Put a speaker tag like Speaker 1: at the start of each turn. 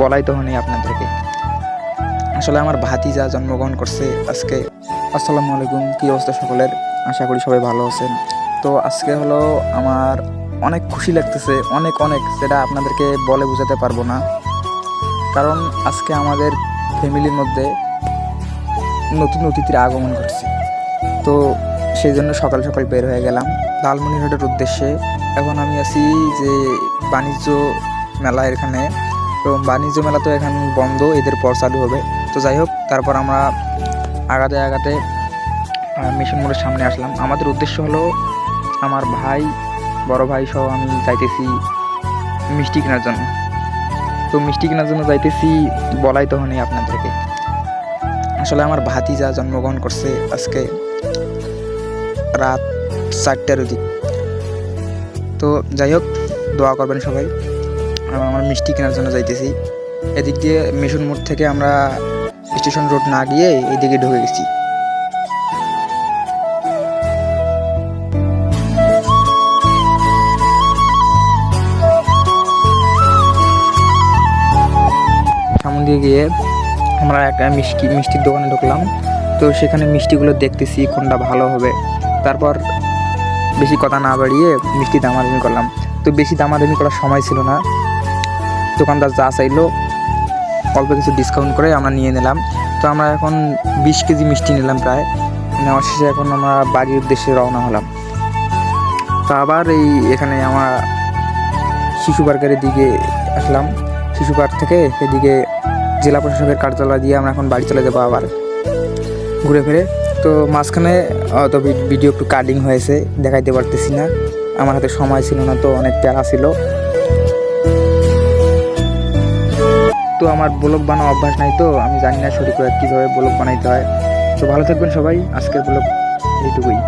Speaker 1: বলাই তো হয়নি আপনাদেরকে। আসলে আমার ভাতিজা জন্মগ্রহণ করছে আজকে। আসসালামু আলাইকুম, কী অবস্থা সকলের? আশা করি সবাই ভালো আছেন। তো আজকে হলো আমার অনেক খুশি লাগতেছে, অনেক অনেক, যেটা আপনাদেরকে বলে বোঝাতে পারবো না। কারণ আজকে আমাদের ফ্যামিলির মধ্যে নতুন অতিথির আগমন ঘটছে। তো সেই জন্য সকাল সকাল বের হয়ে গেলাম লালমনিরহাটের উদ্দেশ্যে। এখন আমি আছি যে বাণিজ্য মেলা এখানে। তো বাণিজ্য মেলা তো এখন বন্ধ, এদের পর চালু হবে। তো যাই হোক, তারপর আমরা আগাতে মিশন মোড়ের সামনে আসলাম। আমাদের উদ্দেশ্য হলো আমার ভাই, বড় ভাই সহ আমি যাইতেছি মিষ্টি কেনার জন্য। তো মিষ্টি কেনার জন্য যাইতেছি বলাই তো হয়নি আপনাদেরকে। আসলে আমার ভাতিজা জন্মগ্রহণ করছে আজকে রাত 4টার দিক। তো যাই হোক, দোয়া করবেন সবাই। আমার মিষ্টি কেনার জন্য যাইতেছি। এদিক দিয়ে মিশন মোড় থেকে আমরা স্টেশন রোড না গিয়ে এইদিকে ঢুকে গেছি। সামনে দিয়ে গিয়ে আমরা একটা মিষ্টির দোকানে ঢুকলাম। তো সেখানে মিষ্টিগুলো দেখতেছি কোনটা ভালো হবে। তারপর বেশি কথা না বাড়িয়ে মিষ্টি দামাদামি করলাম। তো বেশি দামাদামি করার সময় ছিল না, দোকানদার যা চাইলো অল্প কিছু ডিসকাউন্ট করে আমরা নিয়ে নিলাম। তো আমরা এখন 20 কেজি মিষ্টি নিলাম প্রায়। নেওয়ার শেষে এখন আমরা বাড়ির উদ্দেশ্যে রওনা হলাম। তো আবার এখানে আমরা শিশু পার্কের দিকে আসলাম। শিশু পার্ক থেকে এদিকে জেলা প্রশাসকের কার্যালয় দিয়ে আমরা এখন বাড়ি চলে যাবো আবার ঘুরে ফিরে। তো মাঝখানে তো ভিডিও একটু কাটিং হয়েছে, দেখাইতে পারতেছি না, আমার হাতে সময় ছিল না, তো অনেক প্যারা ছিল। তো আমার ব্লগ বানানো অভ্যাস নাই, তো আমি জানি না সঠিকভাবে কীভাবে ব্লগ বানাইতে হয়। তো ভালো থাকবেন সবাই, আজকের ব্লগ এইটুকুই।